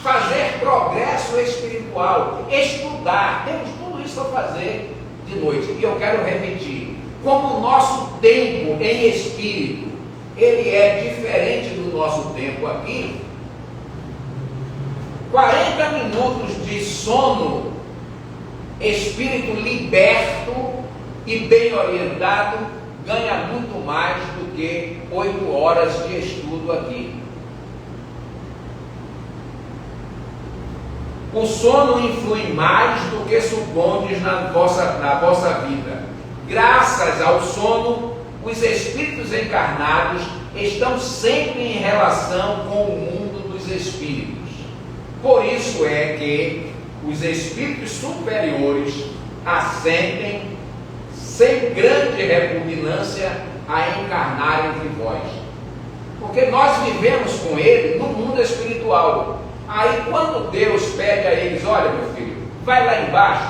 Fazer progresso espiritual, estudar, temos tudo isso a fazer de noite. E eu quero repetir, como o nosso tempo em espírito, ele é diferente do nosso tempo aqui, 40 minutos de sono, espírito liberto e bem orientado, ganha muito mais do que 8 horas de estudo aqui. O sono influi mais do que supondes na vossa vida. Graças ao sono, os espíritos encarnados estão sempre em relação com o mundo dos espíritos. Por isso é que os espíritos superiores ascendem sem grande repugnância a encarnar entre vós. Porque nós vivemos com ele no mundo espiritual. Aí quando Deus pede a eles, olha meu filho, vai lá embaixo,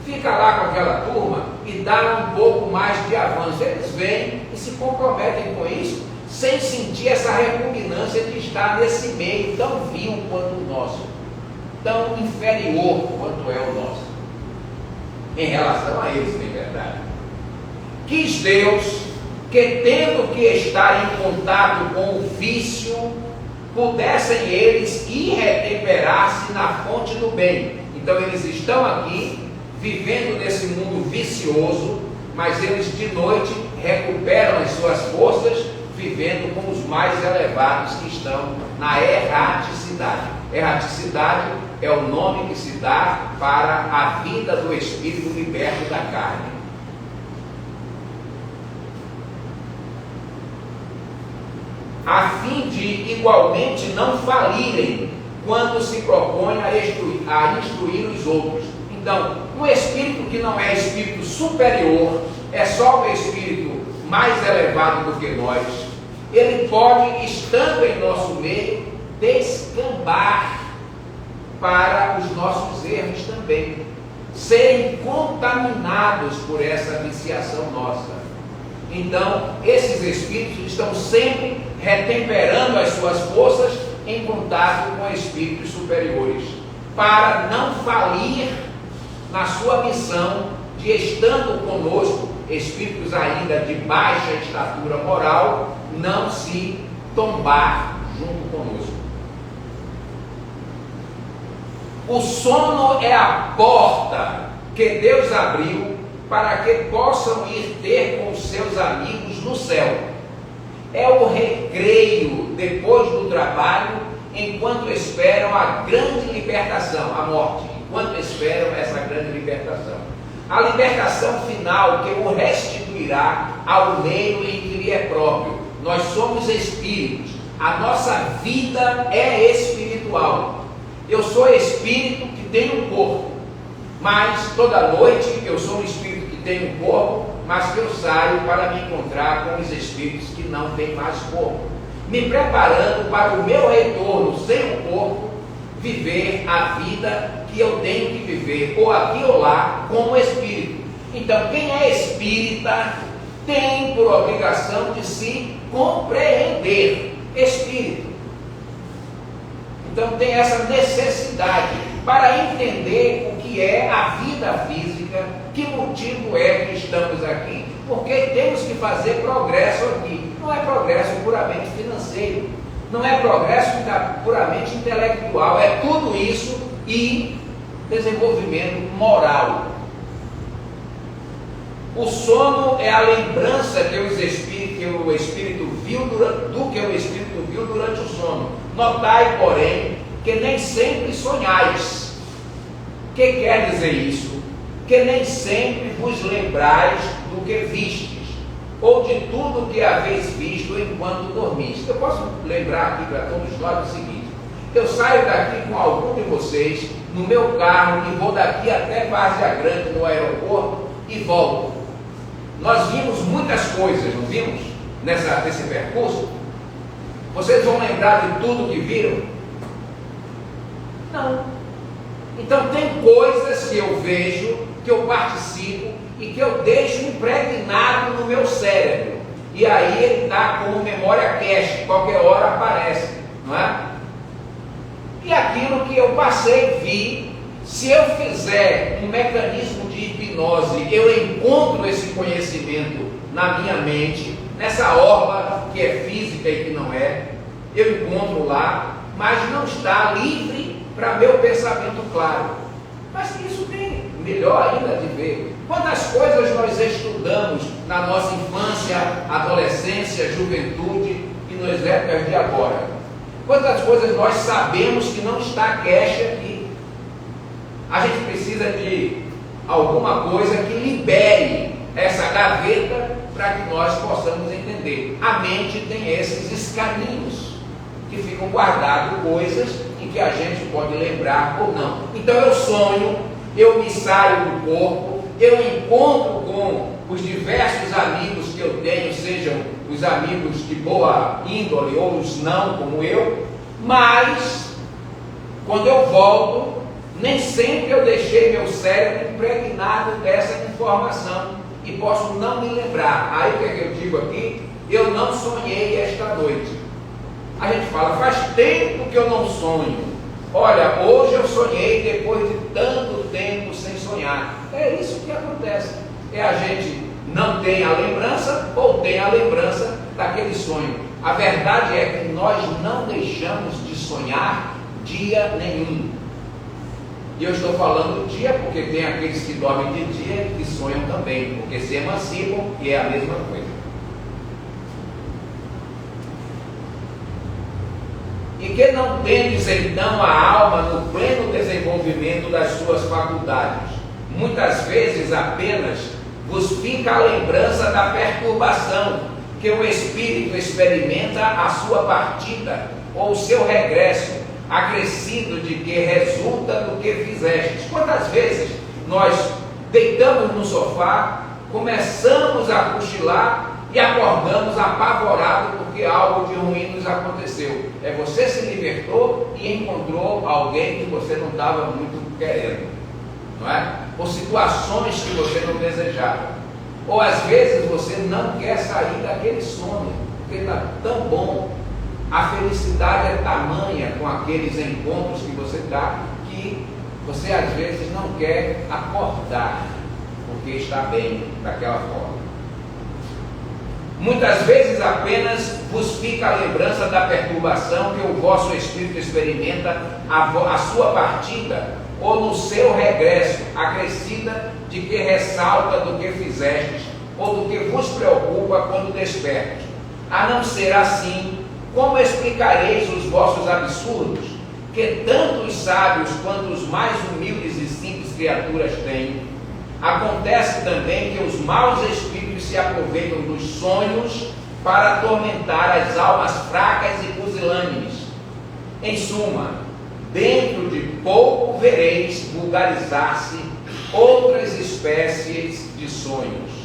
fica lá com aquela turma e dá um pouco mais de avanço. Eles vêm e se comprometem com isso, sem sentir essa repugnância de estar nesse meio tão vil quanto o nosso, tão inferior quanto é o nosso, em relação a eles, em verdade. Quis Deus que, tendo que estar em contato com o vício, pudessem eles ir retemperar-se na fonte do bem. Então eles estão aqui, vivendo nesse mundo vicioso, mas eles de noite recuperam as suas forças, vivendo com os mais elevados que estão na erraticidade. Erraticidade é o nome que se dá para a vida do espírito liberto da carne. A fim de igualmente não falirem quando se propõe a instruir os outros. Então, um espírito que não é espírito superior, é só um espírito mais elevado do que nós, ele pode, estando em nosso meio, descambar para os nossos erros também, serem contaminados por essa viciação nossa. Então, esses espíritos estão sempre retemperando as suas forças em contato com espíritos superiores, para não falir na sua missão de, estando conosco, espíritos ainda de baixa estatura moral, não se tombar junto conosco. O sono é a porta que Deus abriu para que possam ir ter com os seus amigos no céu. É o recreio depois do trabalho, enquanto esperam a grande libertação, a morte, enquanto esperam essa grande libertação. A libertação final que o restituirá ao meio em que lhe é próprio. Nós somos espíritos, a nossa vida é espiritual. Eu sou espírito que tem um corpo, mas toda noite eu sou um espírito que tem um corpo, mas que eu saio para me encontrar com os espíritos que não têm mais corpo, me preparando para o meu retorno sem o corpo, viver a vida que eu tenho que viver, ou aqui ou lá, como espírito. Então, quem é espírita tem por obrigação de se compreender espírito. Então tem essa necessidade para entender o que é a vida física, que motivo é que estamos aqui, porque temos que fazer progresso aqui. Não é progresso puramente financeiro, não é progresso puramente intelectual, é tudo isso e desenvolvimento moral. O sono é a lembrança que o espírito viu durante o sono. Notai, porém, que nem sempre sonhais. O que quer dizer isso? Que nem sempre vos lembrais do que vistes. ou de tudo que haveis visto enquanto dormiste. Eu posso lembrar aqui para todos nós o seguinte: eu saio daqui com algum de vocês no meu carro e vou daqui até Várzea Grande, no aeroporto, e volto. Nós vimos muitas coisas, não vimos? Nesse percurso. Vocês vão lembrar de tudo que viram? Não. Então tem coisas que eu vejo, que eu participo e que eu deixo impregnado no meu cérebro. E aí ele está como memória cache, qualquer hora aparece, não é? E aquilo que eu passei, vi, se eu fizer um mecanismo de hipnose, eu encontro esse conhecimento na minha mente, nessa orla que é física e que não é, eu encontro lá, mas não está livre para meu pensamento claro. Mas isso tem melhor ainda de ver. Quantas coisas nós estudamos na nossa infância, adolescência, juventude e nas épocas de agora? Quantas coisas nós sabemos que não está cache aqui? A gente precisa de alguma coisa que libere essa gaveta para que nós possamos entender. A mente tem esses escaninhos que ficam guardados, coisas em que a gente pode lembrar ou não. Então eu sonho, eu me saio do corpo, eu encontro com os diversos amigos que eu tenho, sejam os amigos de boa índole ou os não, como eu, mas quando eu volto, nem sempre eu deixei meu cérebro impregnado dessa informação e posso não me lembrar. Aí o que é que eu digo aqui? Eu não sonhei esta noite. A gente fala, faz tempo que eu não sonho. Olha, hoje eu sonhei depois de tanto tempo sem sonhar. É isso que acontece. É a gente não tem a lembrança ou tem a lembrança daquele sonho. A verdade é que nós não deixamos de sonhar dia nenhum. E eu estou falando dia porque tem aqueles que dormem de dia e que sonham também, porque se emancipam e é a mesma coisa. E que não tendes então a alma no pleno desenvolvimento das suas faculdades. Muitas vezes apenas vos fica a lembrança da perturbação que o espírito experimenta a sua partida ou o seu regresso, acrescido de que resulta do que fizestes. Quantas vezes nós deitamos no sofá, começamos a cochilar e acordamos apavorados porque algo de ruim nos aconteceu. É você se libertou e encontrou alguém que você não estava muito querendo, não é? Ou situações que você não desejava. Ou às vezes você não quer sair daquele sono, porque está tão bom. A felicidade é tamanha com aqueles encontros que você dá, que você às vezes não quer acordar, porque está bem daquela forma. Muitas vezes apenas vos fica a lembrança da perturbação que o vosso espírito experimenta a sua partida, ou no seu regresso, acrescida de que ressalta do que fizestes, ou do que vos preocupa quando despertos. A não ser assim, como explicareis os vossos absurdos, que tanto os sábios quanto os mais humildes e simples criaturas têm? Acontece também que os maus espíritos se aproveitam dos sonhos para atormentar as almas fracas e pusilânimes. Em suma, dentro de pouco vereis vulgarizar-se outras espécies de sonhos.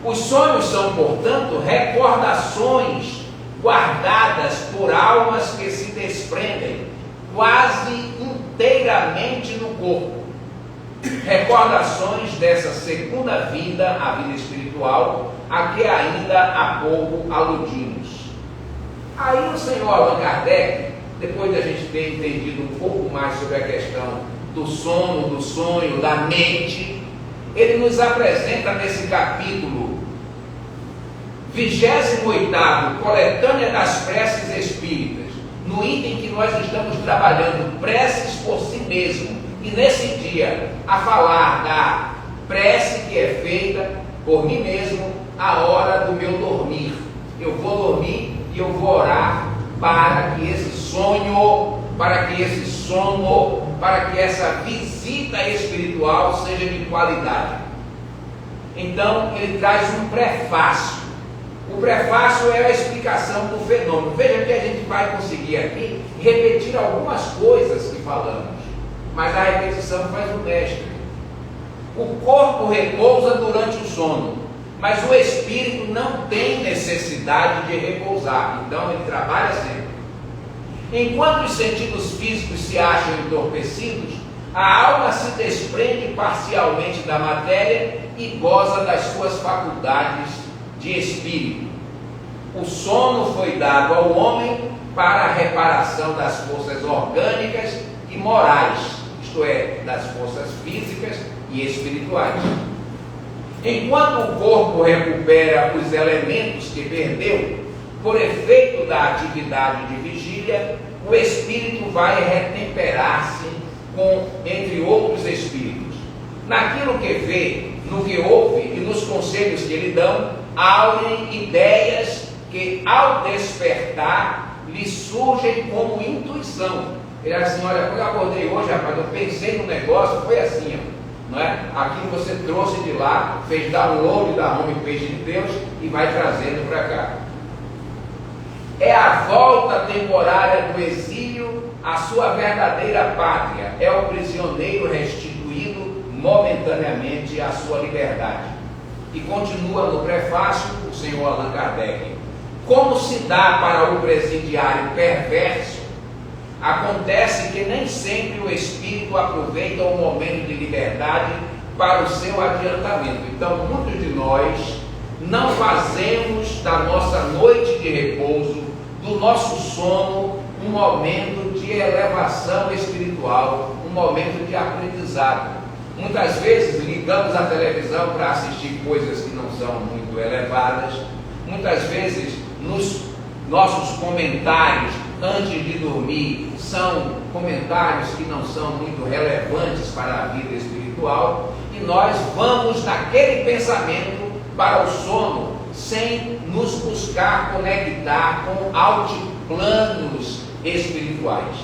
Os sonhos são, portanto, recordações guardadas por almas que se desprendem quase inteiramente no corpo. Recordações dessa segunda vida, a vida espiritual, a que ainda há pouco aludimos. Aí o senhor Allan Kardec, depois de a gente ter entendido um pouco mais sobre a questão do sono, do sonho, da mente, ele nos apresenta nesse capítulo 28º, Coletânea das Preces Espíritas, no item que nós estamos trabalhando, preces por si mesmo, e nesse dia, a falar da prece que é feita por mim mesmo, a hora do meu dormir. Eu vou dormir e eu vou orar para que esse sonho, para que esse sono, para que essa visita espiritual seja de qualidade. Então ele traz um prefácio. O prefácio é a explicação do fenômeno. Veja que a gente vai conseguir aqui repetir algumas coisas que falamos, mas a repetição faz o mestre. O corpo repousa durante o sono, mas o espírito não tem necessidade de repousar, então ele trabalha sempre. Enquanto os sentidos físicos se acham entorpecidos, a alma se desprende parcialmente da matéria e goza das suas faculdades de espírito. O sono foi dado ao homem para a reparação das forças orgânicas e morais, isto é, das forças físicas e espirituais. Enquanto o corpo recupera os elementos que perdeu, por efeito da atividade de vigília, o espírito vai retemperar-se entre outros espíritos. Naquilo que vê, no que ouve e nos conselhos que lhe dão, aurem ideias que, ao despertar, lhe surgem como intuição. Ele diz assim: olha, quando eu acordei hoje, rapaz, eu pensei no negócio, foi assim, ó, não é? Aquilo você trouxe de lá, fez download da homepage de Deus e vai trazendo para cá. É a volta temporária do exílio à sua verdadeira pátria. É o prisioneiro restituído momentaneamente à sua liberdade. E continua no prefácio o senhor Allan Kardec: como se dá para o presidiário perverso, acontece que nem sempre o espírito aproveita o momento de liberdade para o seu adiantamento. Então, muitos de nós não fazemos da nossa noite de repouso, do nosso sono, um momento de elevação espiritual, um momento de aprendizado. Muitas vezes ligamos a televisão para assistir coisas que não são muito elevadas. Muitas vezes nos nossos comentários antes de dormir são comentários que não são muito relevantes para a vida espiritual, e nós vamos naquele pensamento para o sono sem nos buscar conectar com altiplanos espirituais.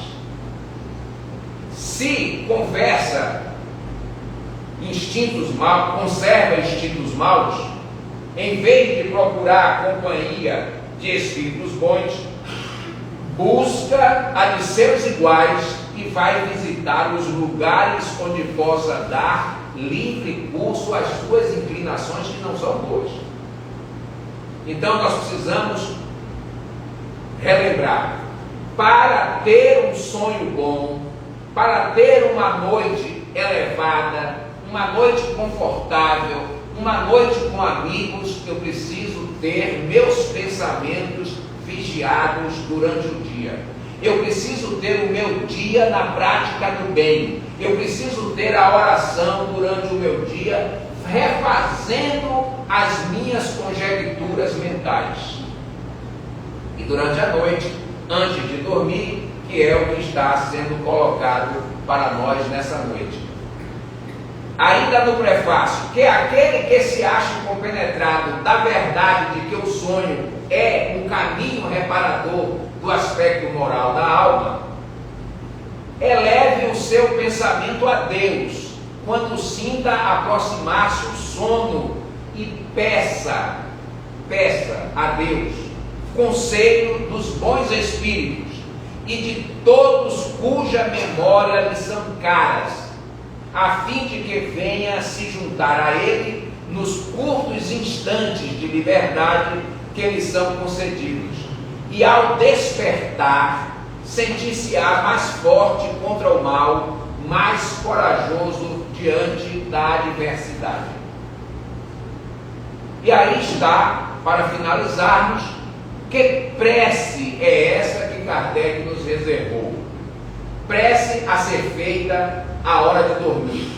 Se conserva instintos maus, em vez de procurar a companhia de espíritos bons, busca a de seus iguais e vai visitar os lugares onde possa dar livre curso às suas inclinações que não são boas. Então nós precisamos relembrar: para ter um sonho bom, para ter uma noite elevada, uma noite confortável, uma noite com amigos, eu preciso ter meus pensamentos vigiados durante o dia. Eu preciso ter o meu dia na prática do bem. Eu preciso ter a oração durante o meu dia, refazendo as minhas conjecturas mentais. E durante a noite, antes de dormir, que é o que está sendo colocado para nós nessa noite. Ainda no prefácio: que aquele que se acha compenetrado da verdade de que o sonho é um caminho reparador do aspecto moral da alma, eleve o seu pensamento a Deus quando sinta aproximar-se o sono e peça a Deus conselho dos bons espíritos e de todos cuja memória lhe são caras, a fim de que venha se juntar a ele nos curtos instantes de liberdade que lhe são concedidos, e ao despertar sentir-se-á mais forte contra o mal, mais corajoso diante da adversidade. E aí está, para finalizarmos, que prece é essa que Kardec nos reservou? Prece a ser feita à hora de dormir.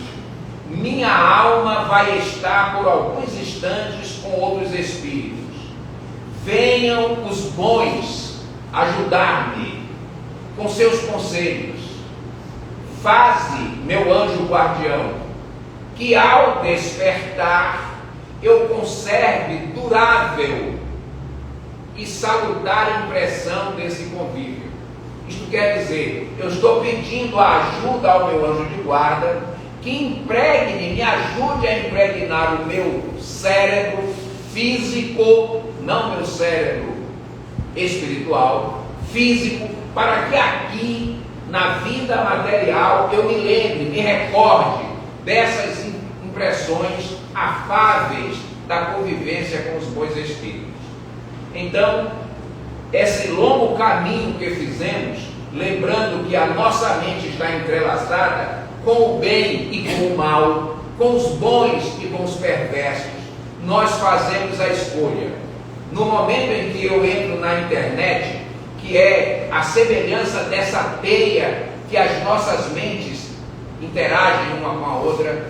Minha alma vai estar por alguns instantes com outros espíritos. Venham os bons ajudar-me com seus conselhos. Faze, meu anjo guardião, que ao despertar eu conserve durável e salutar impressão desse convívio. Isto quer dizer, eu estou pedindo a ajuda ao meu anjo de guarda, que impregne, me ajude a impregnar o meu cérebro físico, não meu cérebro espiritual, físico, para que aqui, na vida material, eu me lembre, me recorde dessas impressões afáveis da convivência com os bons espíritos. Então, esse longo caminho que fizemos, lembrando que a nossa mente está entrelaçada com o bem e com o mal, com os bons e com os perversos, nós fazemos a escolha. No momento em que eu entro na internet, que é a semelhança dessa teia que as nossas mentes interagem uma com a outra,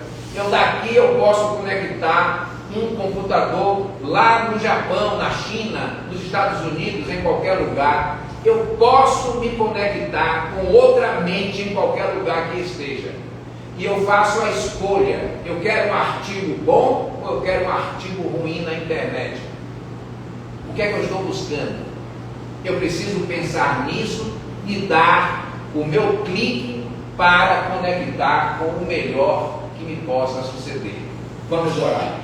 daqui eu posso conectar um computador lá no Japão, na China, nos Estados Unidos, em qualquer lugar. Eu posso me conectar com outra mente em qualquer lugar que esteja. E eu faço a escolha: eu quero um artigo bom ou eu quero um artigo ruim na internet? O que é que eu estou buscando? Eu preciso pensar nisso e dar o meu clique para conectar com o melhor que me possa suceder. Vamos orar.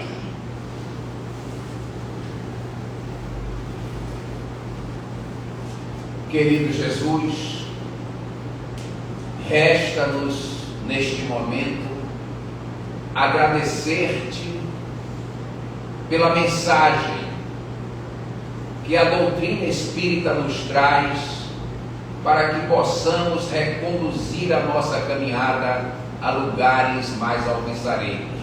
Querido Jesus, resta-nos neste momento agradecer-te pela mensagem que a doutrina espírita nos traz, para que possamos reconduzir a nossa caminhada a lugares mais alvissareiros.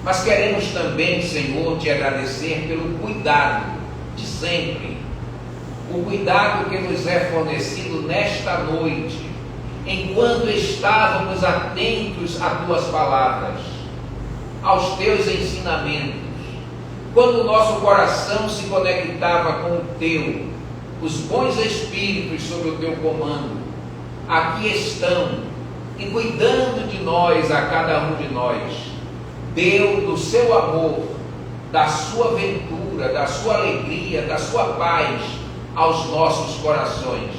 Mas queremos também, Senhor, te agradecer pelo cuidado de sempre, o cuidado que nos é fornecido nesta noite, enquanto estávamos atentos a tuas palavras, aos teus ensinamentos, quando o nosso coração se conectava com o teu, os bons espíritos sob o teu comando, aqui estão, e cuidando de nós, a cada um de nós, deu do seu amor, da sua ventura, da sua alegria, da sua paz aos nossos corações.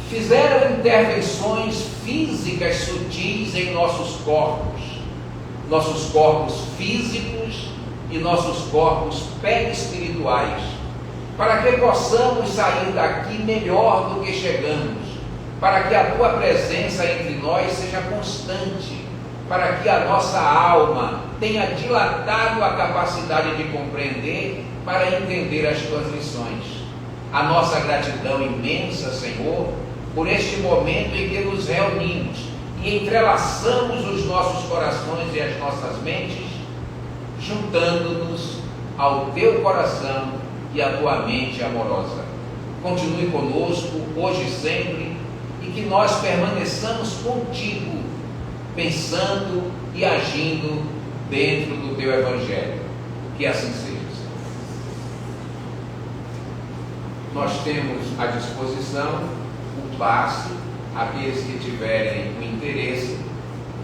Fizeram intervenções físicas sutis em nossos corpos físicos e nossos corpos perispirituais, para que possamos sair daqui melhor do que chegamos, para que a tua presença entre nós seja constante, para que a nossa alma tenha dilatado a capacidade de compreender, para entender as tuas lições. A nossa gratidão imensa, Senhor, por este momento em que nos reunimos e entrelaçamos os nossos corações e as nossas mentes, juntando-nos ao teu coração e à tua mente amorosa. Continue conosco, hoje e sempre, e que nós permaneçamos contigo, pensando e agindo dentro do teu Evangelho. Que assim seja. Nós temos à disposição o passe. Aqueles que tiverem o interesse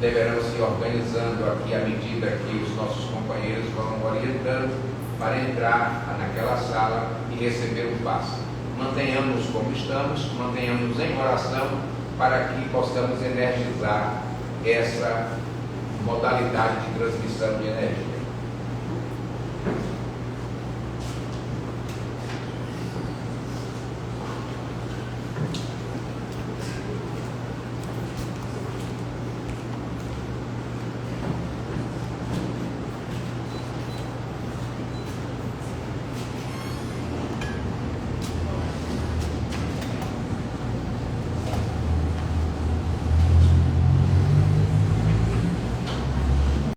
deverão se organizando aqui à medida que os nossos companheiros vão orientando para entrar naquela sala e receber o passe. Mantenhamos como estamos, mantenhamos em oração para que possamos energizar essa modalidade de transmissão de energia.